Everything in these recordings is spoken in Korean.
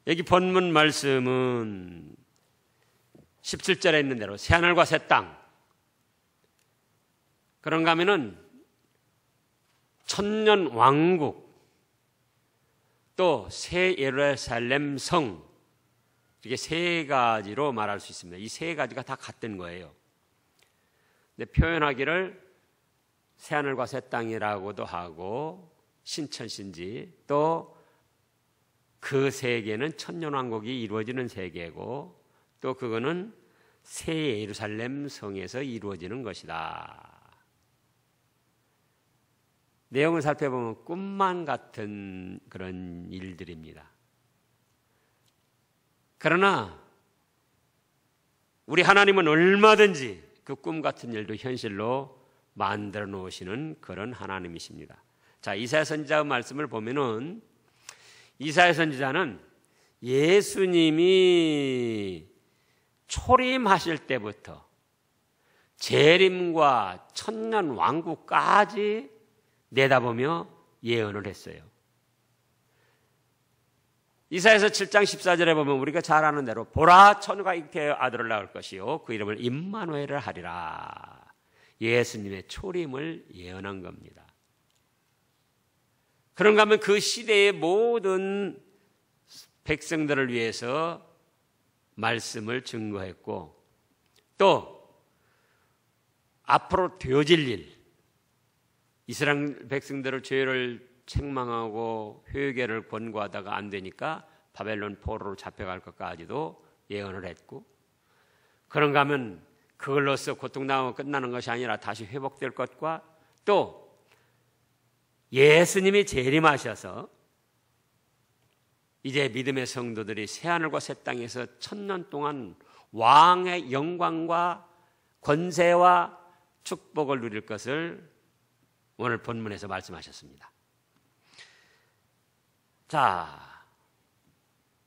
여기 본문 말씀은 17절에 있는 대로 새하늘과 새 땅, 그런가 하면은 천년 왕국, 또 새 예루살렘 성, 이렇게 세 가지로 말할 수 있습니다. 이 세 가지가 다 같은 거예요. 근데 표현하기를 새하늘과 새 땅이라고도 하고 신천신지, 또 그 세계는 천년왕국이 이루어지는 세계고, 또 그거는 새 예루살렘 성에서 이루어지는 것이다. 내용을 살펴보면 꿈만 같은 그런 일들입니다. 그러나 우리 하나님은 얼마든지 그 꿈 같은 일도 현실로 만들어 놓으시는 그런 하나님이십니다. 자, 이사야 선지자의 말씀을 보면은 이사야 선지자는 예수님이 초림하실 때부터 재림과 천년 왕국까지 내다보며 예언을 했어요. 이사야서 7장 14절에 보면 우리가 잘 아는 대로 보라, 처녀가 잉태하여 아들을 낳을 것이요 그 이름을 임마누엘을 하리라. 예수님의 초림을 예언한 겁니다. 그런가 하면 그 시대의 모든 백성들을 위해서 말씀을 증거했고, 또 앞으로 되어질 일, 이스라엘 백성들을 죄를 책망하고 회개를 권고하다가 안 되니까 바벨론 포로로 잡혀갈 것까지도 예언을 했고, 그런가 하면 그걸로서 고통당하고 끝나는 것이 아니라 다시 회복될 것과, 또 예수님이 재림하셔서 이제 믿음의 성도들이 새하늘과 새 땅에서 천년 동안 왕의 영광과 권세와 축복을 누릴 것을 오늘 본문에서 말씀하셨습니다. 자,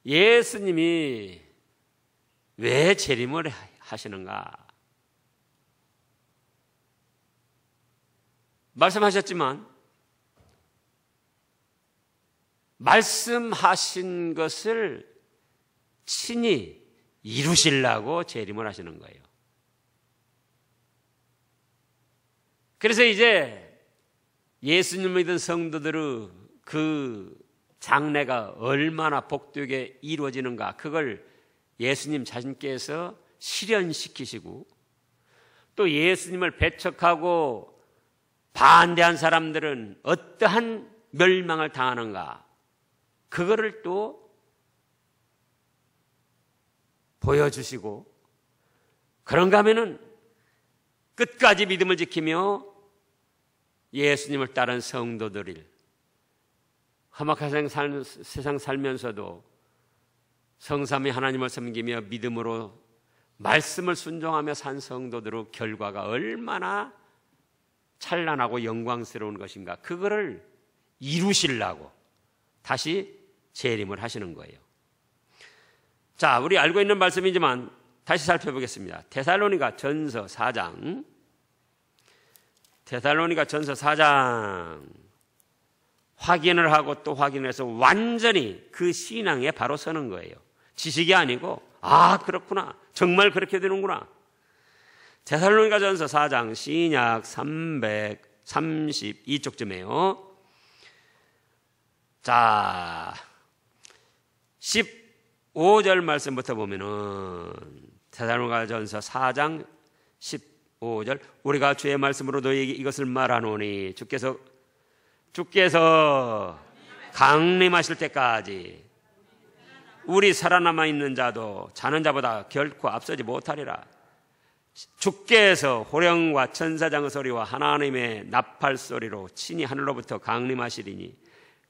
예수님이 왜 재림을 하시는가? 말씀하셨지만 말씀하신 것을 친히 이루시려고 재림을 하시는 거예요. 그래서 이제 예수님을 믿은 성도들의 그 장래가 얼마나 복되게 이루어지는가, 그걸 예수님 자신께서 실현시키시고, 또 예수님을 배척하고 반대한 사람들은 어떠한 멸망을 당하는가, 그거를 또 보여주시고, 그런가 하면은 끝까지 믿음을 지키며 예수님을 따른 성도들을 험악한 세상 살면서도 성삼위 하나님을 섬기며 믿음으로 말씀을 순종하며 산 성도들의 결과가 얼마나 찬란하고 영광스러운 것인가, 그거를 이루시려고 다시 재림을 하시는 거예요. 자, 우리 알고 있는 말씀이지만 다시 살펴보겠습니다. 데살로니가 전서 4장, 데살로니가 전서 4장 확인을 하고 또 확인해서 완전히 그 신앙에 바로 서는 거예요. 지식이 아니고, 아, 그렇구나, 정말 그렇게 되는구나. 데살로니가 전서 4장 신약 332쪽쯤에요. 자, 15절 말씀부터 보면은 데살로니가 전서 4장 15절, 우리가 주의 말씀으로 너희에게 이것을 말하노니 주께서 강림하실 때까지 우리 살아남아 있는 자도 자는 자보다 결코 앞서지 못하리라. 주께서 호령과 천사장의 소리와 하나님의 나팔 소리로 친히 하늘로부터 강림하시리니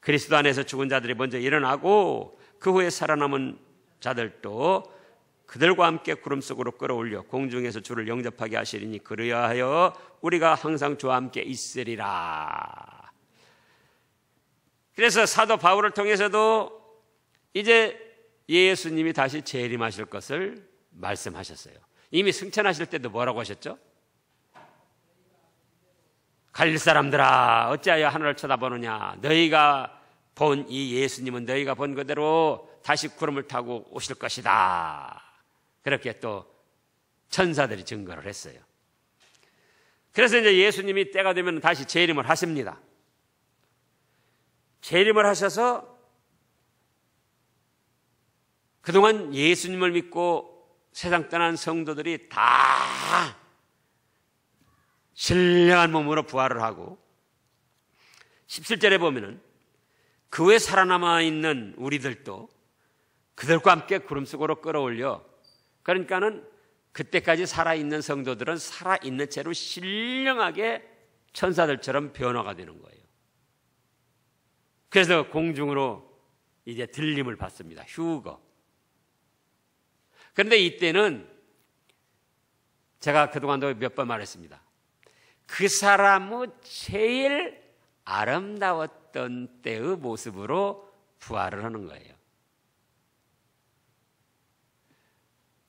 그리스도 안에서 죽은 자들이 먼저 일어나고 그 후에 살아남은 자들도 그들과 함께 구름 속으로 끌어올려 공중에서 주를 영접하게 하시리니 그리하여 우리가 항상 주와 함께 있으리라. 그래서 사도 바울을 통해서도 이제 예수님이 다시 재림하실 것을 말씀하셨어요. 이미 승천하실 때도 뭐라고 하셨죠? 갈릴 사람들아 어찌하여 하늘을 쳐다보느냐, 너희가 본 이 예수님은 너희가 본 그대로 다시 구름을 타고 오실 것이다. 그렇게 또 천사들이 증거를 했어요. 그래서 이제 예수님이 때가 되면 다시 재림을 하십니다. 재림을 하셔서 그동안 예수님을 믿고 세상 떠난 성도들이 다 신령한 몸으로 부활을 하고 17절에 보면은 그 후에 살아남아 있는 우리들도 그들과 함께 구름 속으로 끌어올려, 그러니까는 그때까지 살아있는 성도들은 살아있는 채로 신령하게 천사들처럼 변화가 되는 거예요. 그래서 공중으로 이제 들림을 받습니다. 휴거. 그런데 이때는 제가 그동안도 몇 번 말했습니다. 그 사람의 제일 아름다웠던 때의 모습으로 부활을 하는 거예요.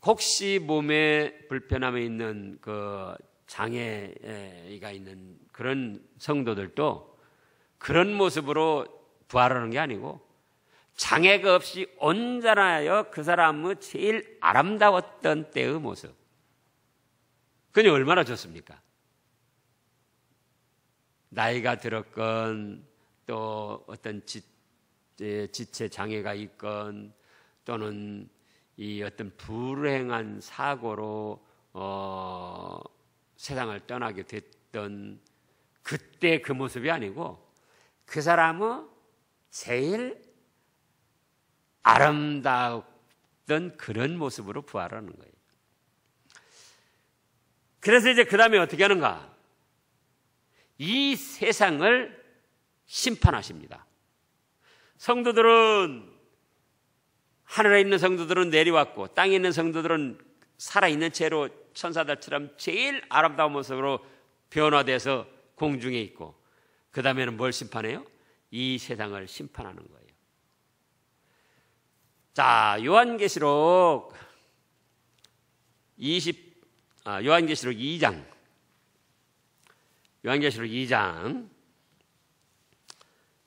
혹시 몸에 불편함이 있는 그 장애가 있는 그런 성도들도 그런 모습으로 부활하는 게 아니고 장애가 없이 온전하여 그 사람의 제일 아름다웠던 때의 모습. 그게 얼마나 좋습니까? 나이가 들었건 또 어떤 지체 장애가 있건 또는 이 어떤 불행한 사고로 세상을 떠나게 됐던 그때 그 모습이 아니고 그 사람의 제일 아름다웠던 그런 모습으로 부활하는 거예요. 그래서 이제 그 다음에 어떻게 하는가? 이 세상을 심판하십니다. 성도들은, 하늘에 있는 성도들은 내려왔고 땅에 있는 성도들은 살아있는 채로 천사들처럼 제일 아름다운 모습으로 변화돼서 공중에 있고, 그 다음에는 뭘 심판해요? 이 세상을 심판하는 거예요. 자, 요한계시록 2장. 요한계시록 2장.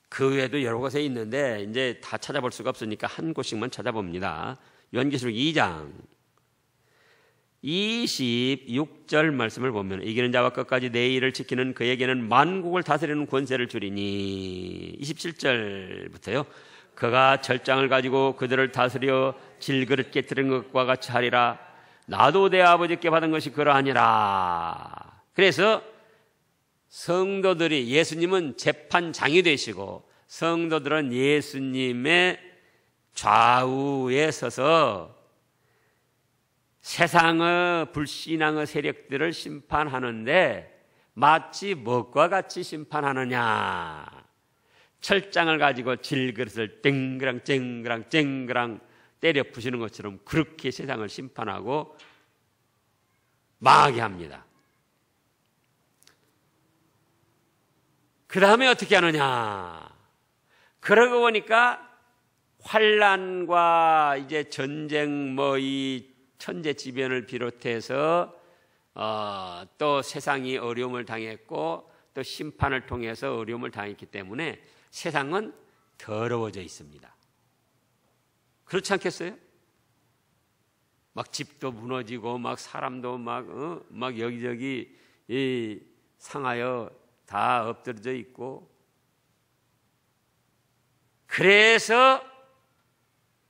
그 외에도 여러 곳에 있는데 이제 다 찾아볼 수가 없으니까 한 곳씩만 찾아봅니다. 요한계시록 2장 26절 말씀을 보면, 이기는 자와 끝까지 내 일을 지키는 그에게는 만국을 다스리는 권세를 주리니. 27절부터요. 그가 절장을 가지고 그들을 다스려 질그릇 깨뜨린 것과 같이 하리라. 나도 내 아버지께 받은 것이 그러하니라. 그래서 성도들이, 예수님은 재판장이 되시고 성도들은 예수님의 좌우에 서서 세상의 불신앙의 세력들을 심판하는데 마치 무엇과 같이 심판하느냐? 철장을 가지고 질그릇을 땡그랑 쨍그랑 쨍그랑 때려 부시는 것처럼 그렇게 세상을 심판하고 망하게 합니다. 그 다음에 어떻게 하느냐? 그러고 보니까 환난과 이제 전쟁, 이 천재지변을 비롯해서 또 세상이 어려움을 당했고 또 심판을 통해서 어려움을 당했기 때문에 세상은 더러워져 있습니다. 그렇지 않겠어요? 막 집도 무너지고 막 사람도 막 여기저기 상하여 다 엎드려져 있고, 그래서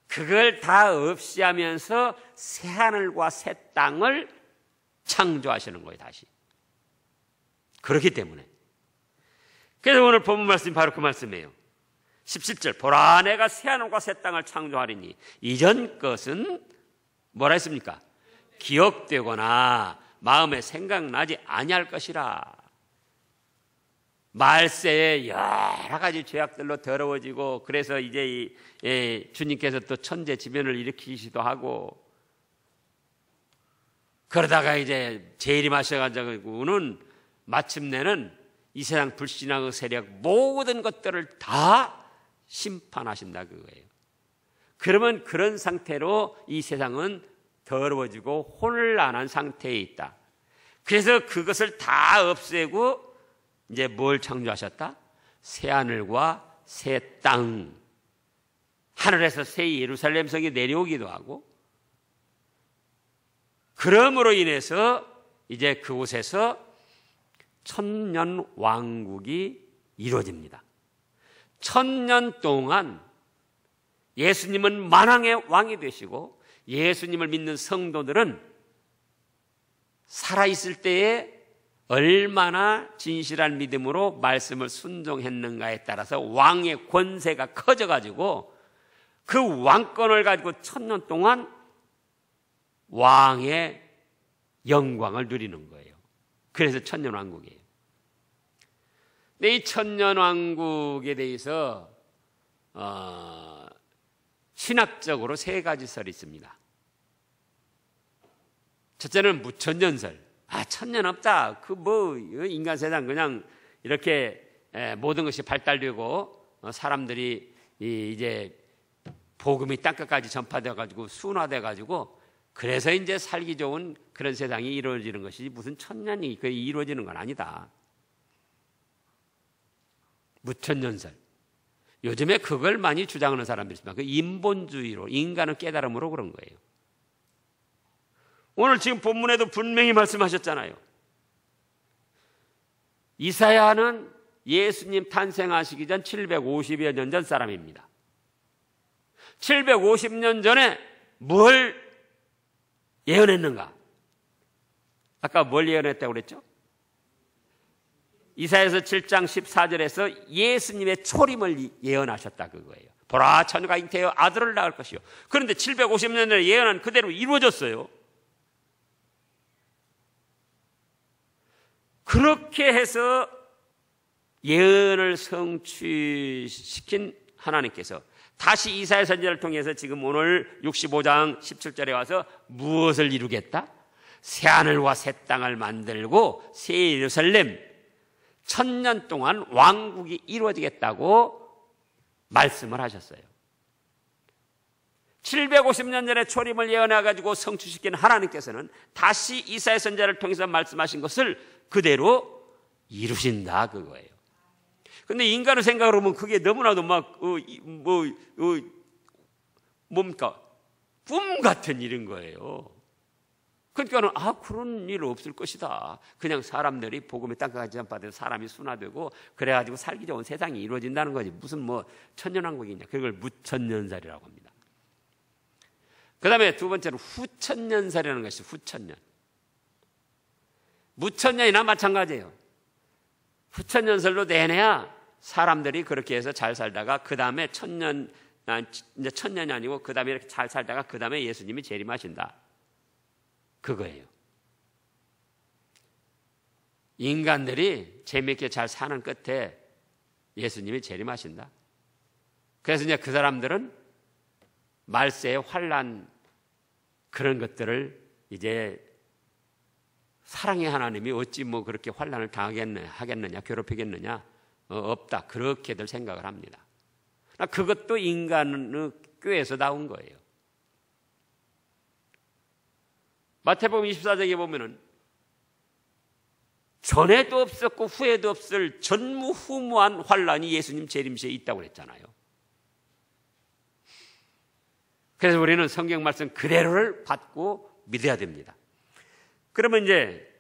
그걸 다 없이 하면서 새 하늘과 새 땅을 창조하시는 거예요, 다시. 그렇기 때문에. 그래서 오늘 본문 말씀이 바로 그 말씀이에요. 17절, 보라 내가 새 하늘과 새 땅을 창조하리니 이전 것은 뭐라 했습니까? 기억되거나 마음에 생각나지 아니할 것이라. 말세에 여러 가지 죄악들로 더러워지고, 그래서 이제 주님께서 또 천재지변을 일으키시기도 하고, 그러다가 이제 재림하셔가지고는 마침내는 이 세상 불신앙의 세력 모든 것들을 다 심판하신다 그거예요. 그러면 그런 상태로 이 세상은 더러워지고 혼란한 상태에 있다. 그래서 그것을 다 없애고 이제 뭘 창조하셨다? 새 하늘과 새 땅, 하늘에서 새 예루살렘 성이 내려오기도 하고, 그러므로 인해서 이제 그곳에서 천년 왕국이 이루어집니다. 1000년 동안 예수님은 만왕의 왕이 되시고, 예수님을 믿는 성도들은 살아있을 때에 얼마나 진실한 믿음으로 말씀을 순종했는가에 따라서 왕의 권세가 커져가지고 그 왕권을 가지고 1000년 동안 왕의 영광을 누리는 거예요. 그래서 천년왕국이에요. 근데 이 천년왕국에 대해서 신학적으로 3가지 설이 있습니다. 첫째는 무천년설. 천년 없다. 인간 세상 그냥 이렇게 모든 것이 발달되고 사람들이 이제 복음이 땅끝까지 전파되어 가지고 순화돼 가지고 그래서 이제 살기 좋은 그런 세상이 이루어지는 것이지 무슨 천년이 이루어지는 건 아니다. 무천년설. 요즘에 그걸 많이 주장하는 사람들이 있습니다. 그 인본주의로, 인간은 깨달음으로 그런 거예요. 오늘 지금 본문에도 분명히 말씀하셨잖아요. 이사야는 예수님 탄생하시기 전 750여 년 전 사람입니다. 750년 전에 뭘 예언했는가? 아까 뭘 예언했다고 그랬죠? 이사야서 7장 14절에서 예수님의 초림을 예언하셨다 그거예요. 보라, 처녀가 잉태하여 아들을 낳을 것이요. 그런데 750년 전에 예언한 그대로 이루어졌어요. 그렇게 해서 예언을 성취시킨 하나님께서 다시 이사야 선지자를 통해서 지금 오늘 65장 17절에 와서 무엇을 이루겠다? 새하늘과 새 땅을 만들고 새 예루살렘 1000년 동안 왕국이 이루어지겠다고 말씀을 하셨어요. 750년 전에 초림을 예언해가지고 성취시킨 하나님께서는 다시 이사야 선지자를 통해서 말씀하신 것을 그대로 이루신다 그거예요. 근데 인간의 생각으로 보면 그게 너무나도 뭡니까? 꿈 같은 일인 거예요. 그러니까는 그런 일 없을 것이다. 그냥 사람들이 복음의 땅까지 전파돼서 사람이 순화되고 그래가지고 살기 좋은 세상이 이루어진다는 거지. 무슨 천년왕국이냐. 그걸 무천년살이라고 합니다. 그 다음에 두 번째로 후천년살이라는 것이 후천년. 무천년이나 마찬가지예요. 후천년설로 내내야 사람들이 그렇게 해서 잘 살다가 그 다음에 이제 천년이 아니고 그 다음에 이렇게 잘 살다가 그 다음에 예수님이 재림하신다. 그거예요. 인간들이 재미있게 잘 사는 끝에 예수님이 재림하신다. 그래서 이제 그 사람들은 말세의 환난 그런 것들을 이제 사랑의 하나님이 어찌 그렇게 환난을 하겠느냐, 괴롭히겠느냐, 없다. 그렇게들 생각을 합니다. 그것도 인간의 꾀에서 나온 거예요. 마태복음 24장에 보면은 전에도 없었고 후에도 없을 전무후무한 환난이 예수님 재림시에 있다고 그랬잖아요. 그래서 우리는 성경 말씀 그대로를 받고 믿어야 됩니다. 그러면 이제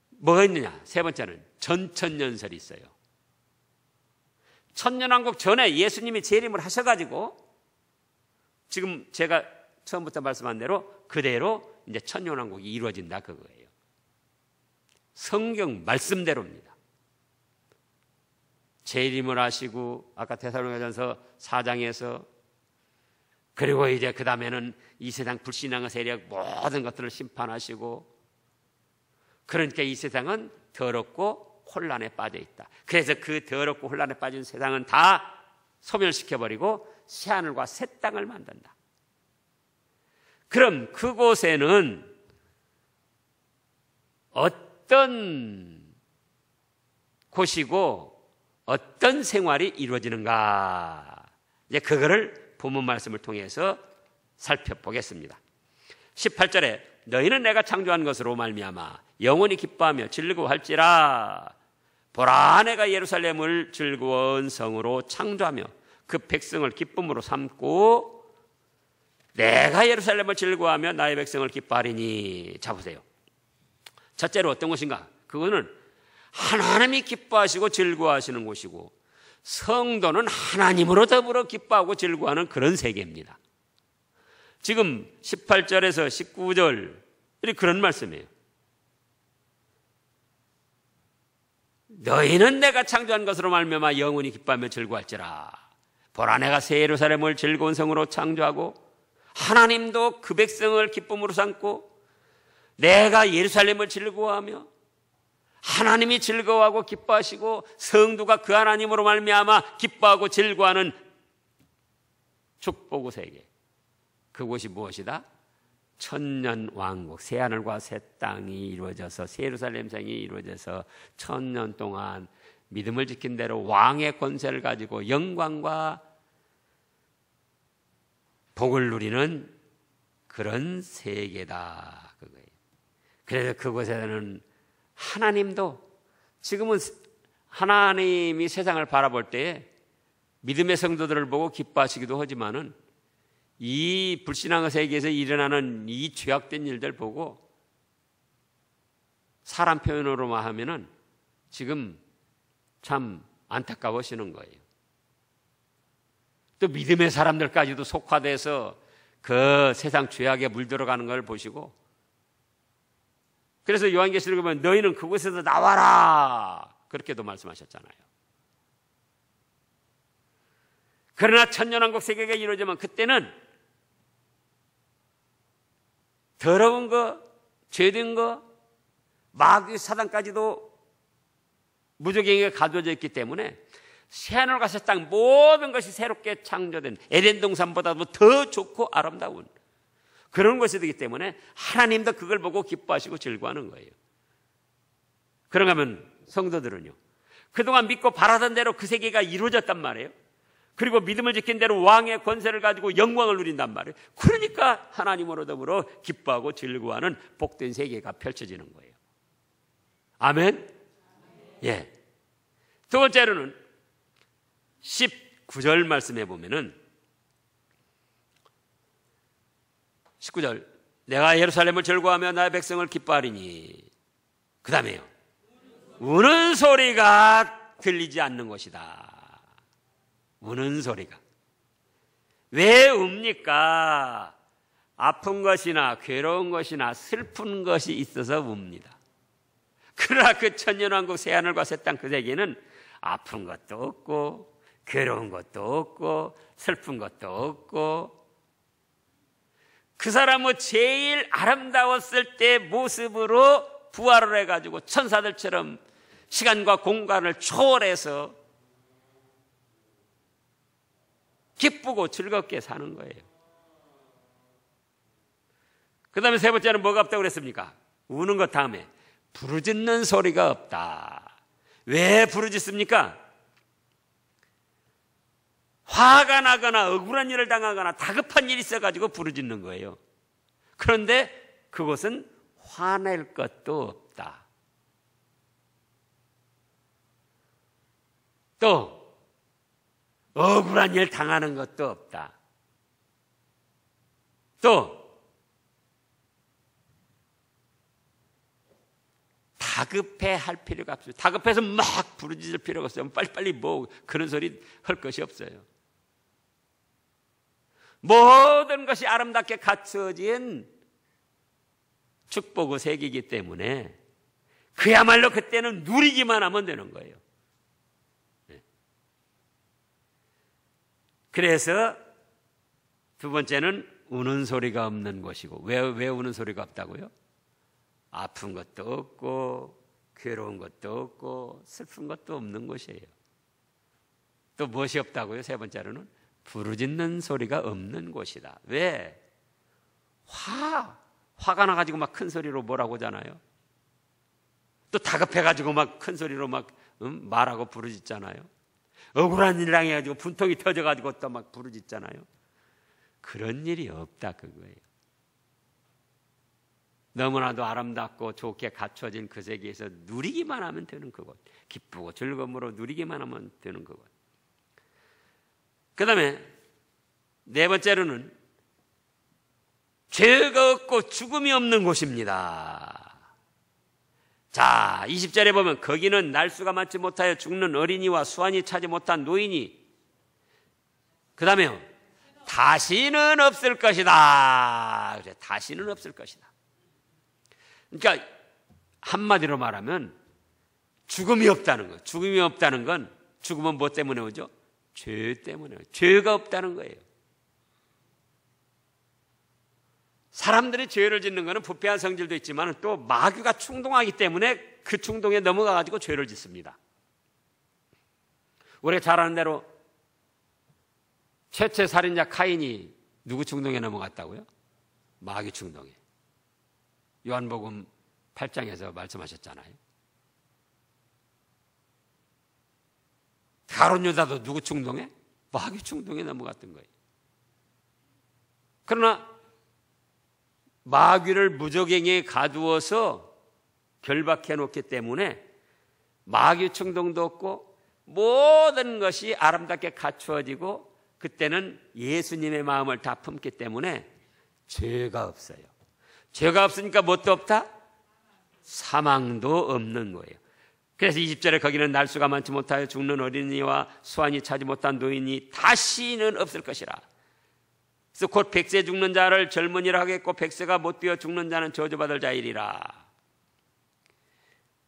뭐가 있느냐? 세 번째는 전천년설이 있어요. 천년왕국 전에 예수님이 재림을 하셔가지고 지금 제가 처음부터 말씀한 대로 그대로 이제 천년왕국이 이루어진다 그거예요. 성경 말씀대로입니다. 재림을 하시고 아까 데살로니가전서 4장에서 그리고 이제 그 다음에는 이 세상 불신앙의 세력 모든 것들을 심판하시고 그러니까 이 세상은 더럽고 혼란에 빠져 있다. 그래서 그 더럽고 혼란에 빠진 세상은 다 소멸시켜버리고 새하늘과 새 땅을 만든다. 그럼 그곳에는 어떤 곳이고 어떤 생활이 이루어지는가? 이제 그거를 본문 말씀을 통해서 살펴보겠습니다. 18절에 너희는 내가 창조한 것으로 말미암아 영원히 기뻐하며 즐거워할지라. 보라, 내가 예루살렘을 즐거운 성으로 창조하며 그 백성을 기쁨으로 삼고 내가 예루살렘을 즐거워하며 나의 백성을 기뻐하리니. 자, 보세요. 첫째로 어떤 것인가? 그거는 하나님이 기뻐하시고 즐거워하시는 곳이고, 성도는 하나님으로 더불어 기뻐하고 즐거워하는 그런 세계입니다. 지금 18절에서 19절이 그런 말씀이에요. 너희는 내가 창조한 것으로 말미암아 영원히 기뻐하며 즐거워할지라. 보라, 내가 새 예루살렘을 즐거운 성으로 창조하고 하나님도 그 백성을 기쁨으로 삼고 내가 예루살렘을 즐거워하며 하나님이 즐거워하고 기뻐하시고 성도가 그 하나님으로 말미암아 기뻐하고 즐거워하는 축복의 세계. 그곳이 무엇이다? 천년 왕국, 새 하늘과 새 땅이 이루어져서 새 예루살렘 성이 이루어져서 천년 동안 믿음을 지킨 대로 왕의 권세를 가지고 영광과 복을 누리는 그런 세계다, 그거예요. 그래서 그곳에는 하나님도, 지금은 하나님이 세상을 바라볼 때에 믿음의 성도들을 보고 기뻐하시기도 하지만은 이 불신앙의 세계에서 일어나는 이 죄악된 일들 보고 사람 표현으로만 하면은 지금 참 안타까워하시는 거예요. 또 믿음의 사람들까지도 속화돼서 그 세상 죄악에 물들어가는 걸 보시고, 그래서 요한계시록에 보면 너희는 그곳에서 나와라 그렇게도 말씀하셨잖아요. 그러나 천년왕국 세계가 이루어지면 그때는 더러운 거, 죄된 거, 마귀 사단까지도 무적행위가 가두어져 있기 때문에 새하늘과 새 땅 모든 것이 새롭게 창조된 에덴 동산보다도 더 좋고 아름다운 그런 것이 되기 때문에 하나님도 그걸 보고 기뻐하시고 즐거워하는 거예요. 그런가 하면 성도들은요, 그동안 믿고 바라던 대로 그 세계가 이루어졌단 말이에요. 그리고 믿음을 지킨 대로 왕의 권세를 가지고 영광을 누린단 말이에요. 그러니까 하나님으로 더불어 기뻐하고 즐거워하는 복된 세계가 펼쳐지는 거예요. 아멘? 예. 두 번째로는 19절 말씀해 보면은 19절, 내가 예루살렘을 즐거워하며 나의 백성을 기뻐하리니. 그 다음에요, 우는 소리가 들리지 않는 것이다. 우는 소리가. 왜 웁니까? 아픈 것이나 괴로운 것이나 슬픈 것이 있어서 웁니다. 그러나 그 천년왕국 새하늘과 새 땅 그 세계는 아픈 것도 없고 괴로운 것도 없고 슬픈 것도 없고, 그 사람은 제일 아름다웠을 때 모습으로 부활을 해가지고 천사들처럼 시간과 공간을 초월해서 기쁘고 즐겁게 사는 거예요. 그 다음에 세 번째는 뭐가 없다고 그랬습니까? 우는 것 다음에 부르짖는 소리가 없다. 왜 부르짖습니까? 화가 나거나 억울한 일을 당하거나 다급한 일이 있어가지고 부르짖는 거예요. 그런데 그것은 화낼 것도 없다. 또 억울한 일 당하는 것도 없다. 또 다급해 할 필요가 없어요. 다급해서 막 부르짖을 필요가 없어요. 빨리빨리 뭐 그런 소리 할 것이 없어요. 모든 것이 아름답게 갖춰진 축복의 세계이기 때문에 그야말로 그때는 누리기만 하면 되는 거예요. 그래서 두 번째는 우는 소리가 없는 것이고, 왜 우는 소리가 없다고요? 아픈 것도 없고 괴로운 것도 없고 슬픈 것도 없는 것이에요. 또 무엇이 없다고요? 세 번째로는 부르짖는 소리가 없는 곳이다. 왜? 화가 나가지고 막 큰 소리로 뭐라고 하잖아요. 또 다급해가지고 막 큰 소리로 막 말하고 부르짖잖아요. 억울한 일 당해가지고 분통이 터져가지고 또 막 부르짖잖아요. 그런 일이 없다 그거예요. 너무나도 아름답고 좋게 갖춰진 그 세계에서 누리기만 하면 되는 그곳, 기쁘고 즐거움으로 누리기만 하면 되는 그곳. 그 다음에 네 번째로는 죄가 없고 죽음이 없는 곳입니다. 자, 20절에 보면 거기는 날수가 많지 못하여 죽는 어린이와 수완이 차지 못한 노인이, 그 다음에요, 다시는 없을 것이다. 다시는 없을 것이다. 그러니까 한마디로 말하면 죽음이 없다는 거예요. 죽음이 없다는 건, 죽음은 뭐 때문에 오죠? 죄 때문에 오죠. 죄가 없다는 거예요. 사람들이 죄를 짓는 것은 부패한 성질도 있지만 또 마귀가 충동하기 때문에 그 충동에 넘어가 가지고 죄를 짓습니다. 우리가 잘 아는 대로 최초의 살인자 카인이 누구 충동에 넘어갔다고요? 마귀 충동에. 요한복음 8장에서 말씀하셨잖아요. 가룟 유다도 누구 충동에? 마귀 충동에 넘어갔던 거예요. 그러나 마귀를 무적행에 가두어서 결박해 놓기 때문에 마귀 충동도 없고 모든 것이 아름답게 갖추어지고 그때는 예수님의 마음을 다 품기 때문에 죄가 없어요. 죄가 없으니까 뭣도 없다? 사망도 없는 거예요. 그래서 20절에 거기는 날수가 많지 못하여 죽는 어린이와 수완이 차지 못한 노인이 다시는 없을 것이라. 그래서 곧 백세 죽는 자를 젊은이라 하겠고 백세가 못 되어 죽는 자는 저주받을 자이리라.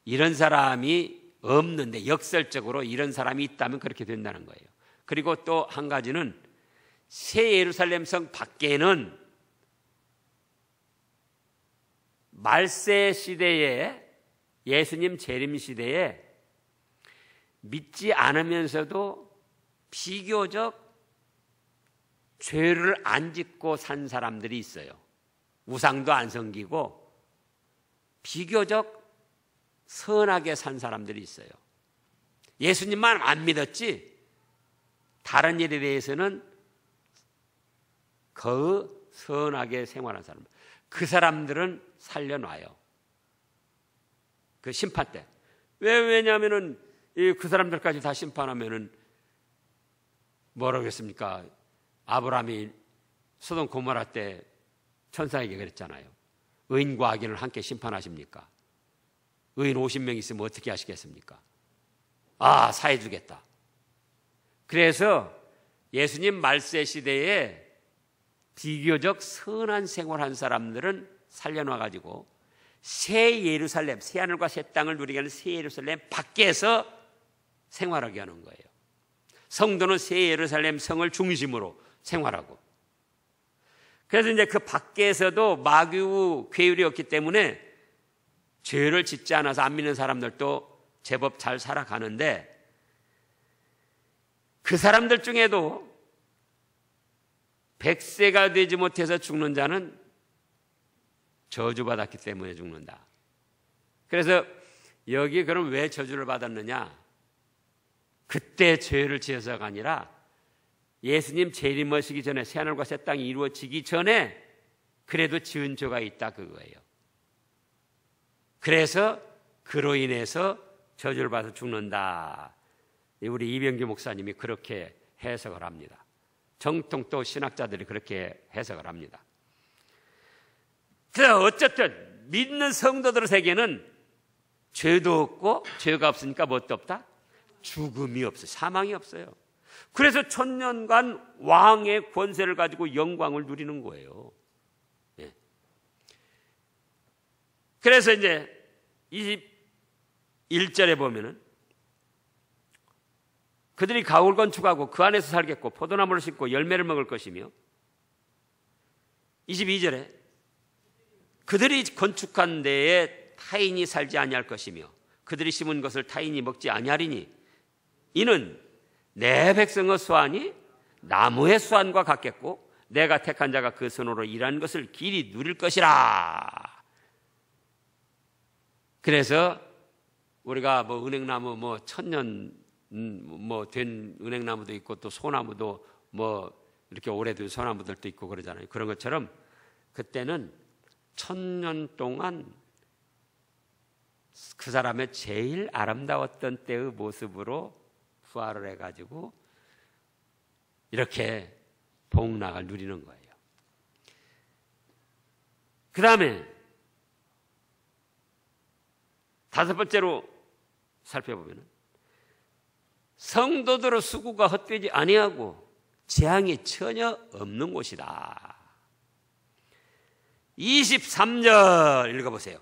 이런 사람이 없는데 역설적으로 이런 사람이 있다면 그렇게 된다는 거예요. 그리고 또 한 가지는 새 예루살렘 성 밖에는 말세 시대에, 예수님 재림 시대에 믿지 않으면서도 비교적 죄를 안 짓고 산 사람들이 있어요. 우상도 안 섬기고 비교적 선하게 산 사람들이 있어요. 예수님만 안 믿었지 다른 일에 대해서는 거의 선하게 생활한 사람, 그 사람들은 살려놔요. 그 심판 때. 왜냐하면은 그 사람들까지 다 심판하면은 뭐라고 했습니까? 아브라함이 소돔 고모라 때 천사에게 그랬잖아요. 의인과 악인을 함께 심판하십니까? 의인 50명 있으면 어떻게 하시겠습니까? 아, 사해주겠다. 그래서 예수님 말세 시대에 비교적 선한 생활한 사람들은 살려놔가지고 새 예루살렘, 새 하늘과 새 땅을 누리게 하는 새 예루살렘 밖에서 생활하게 하는 거예요. 성도는 새 예루살렘 성을 중심으로 생활하고, 그래서 이제 그 밖에서도 마귀 괴율이 없기 때문에 죄를 짓지 않아서 안 믿는 사람들도 제법 잘 살아가는데, 그 사람들 중에도 100세가 되지 못해서 죽는 자는 저주받았기 때문에 죽는다. 그래서 여기 그럼 왜 저주를 받았느냐? 그때 죄를 지어서가 아니라 예수님 재림하시기 전에, 새하늘과 새 땅이 이루어지기 전에 그래도 지은 죄가 있다, 그거예요. 그래서 그로 인해서 저주를 받아서 죽는다. 우리 이병규 목사님이 그렇게 해석을 합니다. 정통 또 신학자들이 그렇게 해석을 합니다. 그래서 어쨌든 믿는 성도들에게는 죄도 없고, 죄가 없으니까 뭣도 없다? 죽음이 없어요. 사망이 없어요. 그래서 천년간 왕의 권세를 가지고 영광을 누리는 거예요. 예. 그래서 이제 21절에 보면은 그들이 가옥을 건축하고 그 안에서 살겠고 포도나무를 심고 열매를 먹을 것이며, 22절에 그들이 건축한 데에 타인이 살지 아니할 것이며 그들이 심은 것을 타인이 먹지 아니하리니 이는 내 백성의 수완이 나무의 수완과 같겠고 내가 택한 자가 그 손으로 일한 것을 길이 누릴 것이라. 그래서 우리가 뭐 은행나무 뭐 천년 뭐 된 은행나무도 있고 또 소나무도 뭐 이렇게 오래된 소나무들도 있고 그러잖아요. 그런 것처럼 그때는 1000년 동안 그 사람의 제일 아름다웠던 때의 모습으로 부활을 해가지고 이렇게 복락을 누리는 거예요. 그 다음에 5번째로 살펴보면 성도들의 수고가 헛되지 아니하고 재앙이 전혀 없는 곳이다. 23절 읽어보세요.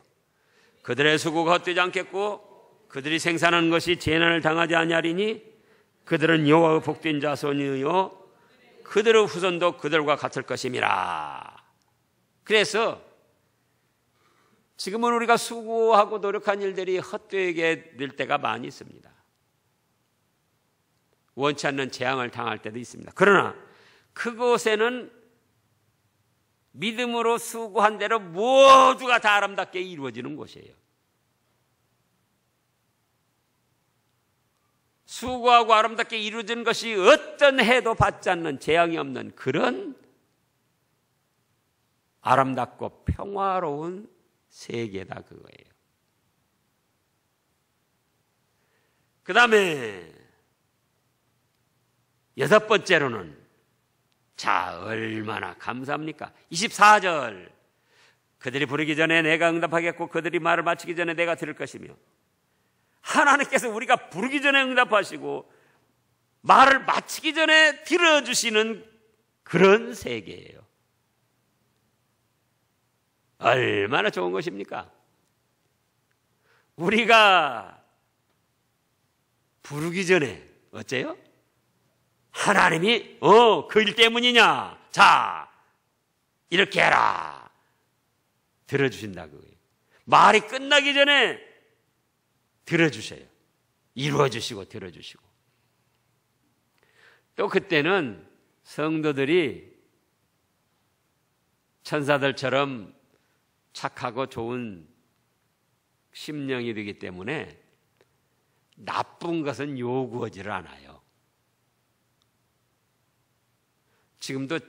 그들의 수고가 헛되지 않겠고 그들이 생산하는 것이 재난을 당하지 아니하리니 그들은 여호와의 복된 자손이요 그들의 후손도 그들과 같을 것임이라. 그래서 지금은 우리가 수고하고 노력한 일들이 헛되게 될 때가 많이 있습니다. 원치 않는 재앙을 당할 때도 있습니다. 그러나 그곳에는 믿음으로 수고한 대로 모두가 다 아름답게 이루어지는 곳이에요. 수고하고 아름답게 이루어진 것이 어떤 해도 받지 않는 재앙이 없는 그런 아름답고 평화로운 세계다 그거예요. 그 다음에 6번째로는 자 얼마나 감사합니까? 24절 그들이 부르기 전에 내가 응답하겠고 그들이 말을 마치기 전에 내가 들을 것이며 하나님께서 우리가 부르기 전에 응답하시고 말을 마치기 전에 들어주시는 그런 세계예요. 얼마나 좋은 것입니까? 우리가 부르기 전에 어째요? 하나님이 그 일 때문이냐? 자 이렇게 해라 들어주신다 그거예요. 말이 끝나기 전에 들어주셔요. 이루어주시고 들어주시고 또 그때는 성도들이 천사들처럼 착하고 좋은 심령이 되기 때문에 나쁜 것은 요구하지를 않아요. 지금도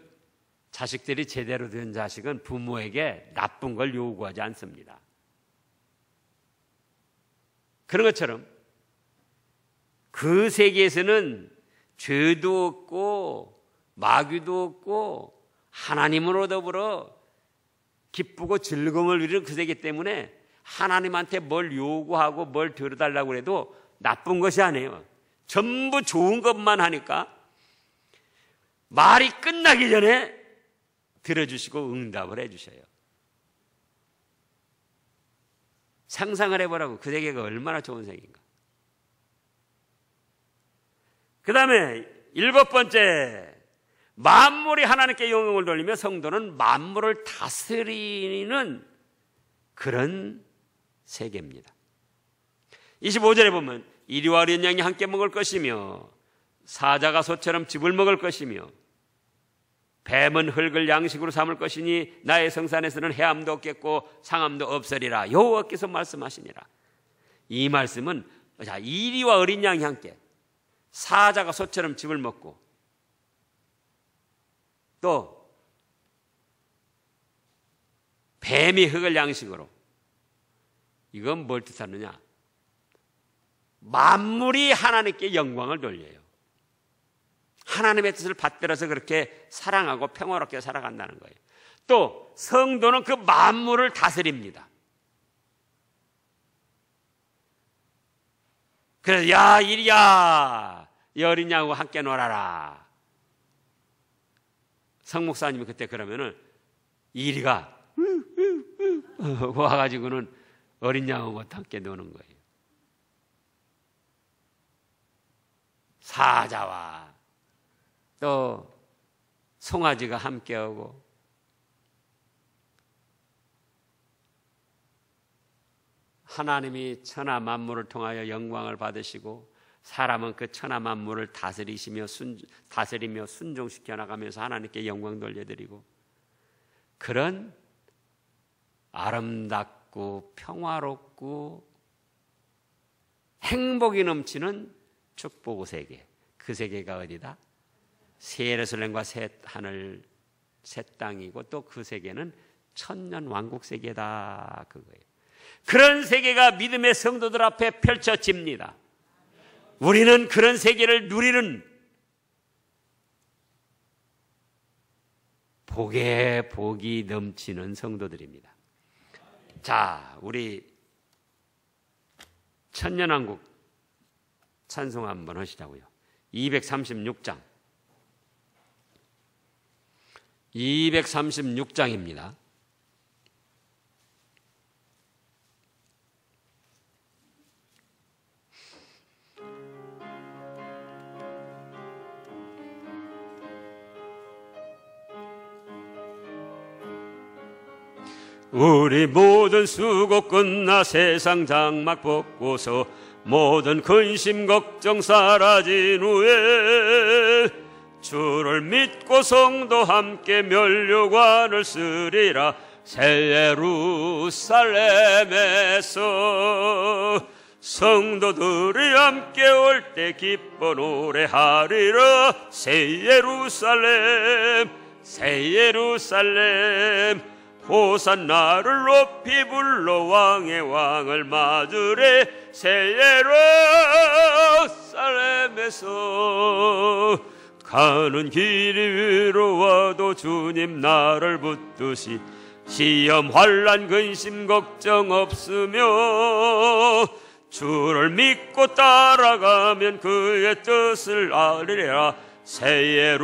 자식들이 제대로 된 자식은 부모에게 나쁜 걸 요구하지 않습니다. 그런 것처럼 그 세계에서는 죄도 없고 마귀도 없고 하나님으로 더불어 기쁘고 즐거움을 누리는 그 세계 때문에 하나님한테 뭘 요구하고 뭘 들어달라고 해도 나쁜 것이 아니에요. 전부 좋은 것만 하니까 말이 끝나기 전에 들어주시고 응답을 해주셔요. 상상을 해보라고 그 세계가 얼마나 좋은 세계인가. 그 다음에 7번째 만물이 하나님께 영광을 돌리며 성도는 만물을 다스리는 그런 세계입니다. 25절에 보면 이리와 어린 양이 함께 먹을 것이며 사자가 소처럼 즙을 먹을 것이며 뱀은 흙을 양식으로 삼을 것이니 나의 성산에서는 해함도 없겠고 상함도 없으리라. 여호와께서 말씀하시니라. 이 말씀은 자 이리와 어린 양이 함께 사자가 소처럼 즙을 먹고 또 뱀이 흙을 양식으로 이건 뭘 뜻하느냐? 만물이 하나님께 영광을 돌려요. 하나님의 뜻을 받들어서 그렇게 사랑하고 평화롭게 살아간다는 거예요. 또 성도는 그 만물을 다스립니다. 그래서 야 이리야 이 어린 양하고 함께 놀아라. 성목사님이 그때 그러면은 이리가 와가지고는 어린 양하고 함께 노는 거예요. 사자와 또 송아지가 함께하고 하나님이 천하 만물을 통하여 영광을 받으시고 사람은 그 천하 만물을 다스리며 순종시켜 나가면서 하나님께 영광 돌려드리고 그런 아름답고 평화롭고 행복이 넘치는 축복의 세계. 그 세계가 어디다? 새 예루살렘과 새 하늘, 새 땅이고 또 그 세계는 천년 왕국 세계다 그거예요. 그런 세계가 믿음의 성도들 앞에 펼쳐집니다. 우리는 그런 세계를 누리는 복에 복이 넘치는 성도들입니다. 자, 우리 천년왕국 찬송 한번 하시자고요. 236장 236장입니다. 우리 모든 수고 끝나 세상 장막 벗고서 모든 근심 걱정 사라진 후에 주를 믿고 성도 함께 면류관을 쓰리라. 새 예루살렘에서 성도들이 함께 올 때 기뻐 노래하리라. 새 예루살렘 새 예루살렘 호산나를 높이 불러 왕의 왕을 맞으래. 새 예루살렘에서 가는 길이 위로와도 주님 나를 붙드시. 시험 환난 근심 걱정 없으며 주를 믿고 따라가면 그의 뜻을 알리라. 새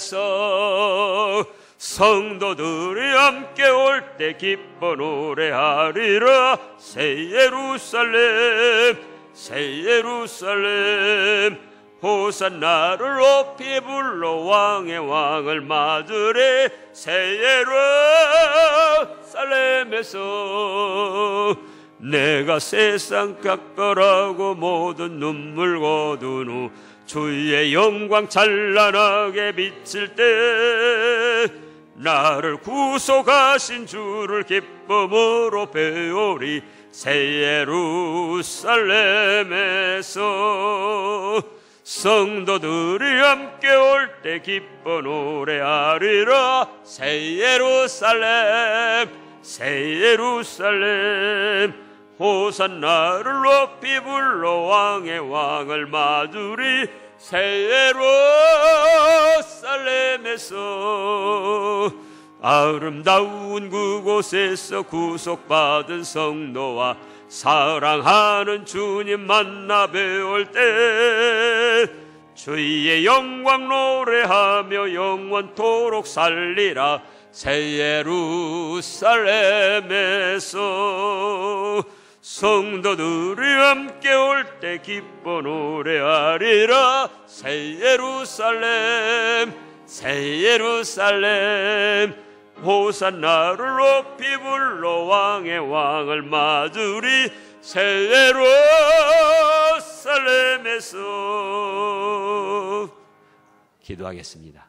예루살렘에서 성도들이 함께 올 때 기뻐 노래하리라. 새 예루살렘 새 예루살렘 호산나를 높이 불러 왕의 왕을 맞으래. 새 예루살렘에서 내가 세상 각별하고 모든 눈물 거둔 후 주의 영광 찬란하게 비칠 때 나를 구속하신 주를 기쁨으로 배우리. 새 예루살렘에서 성도들이 함께 올 때 기뻐 노래하리라. 새 예루살렘 새 예루살렘 호산나를 높이 불러 왕의 왕을 맞으리. 새 예루살렘에서 아름다운 그곳에서 구속받은 성도와 사랑하는 주님 만나 뵈올 때 주의 영광 노래하며 영원토록 살리라. 새 예루살렘에서 성도들이 함께 올 때 기뻐 노래하리라. 새 예루살렘 새 예루살렘 호산나를 높이 불러 왕의 왕을 맞으리. 새 예루살렘에서 기도하겠습니다.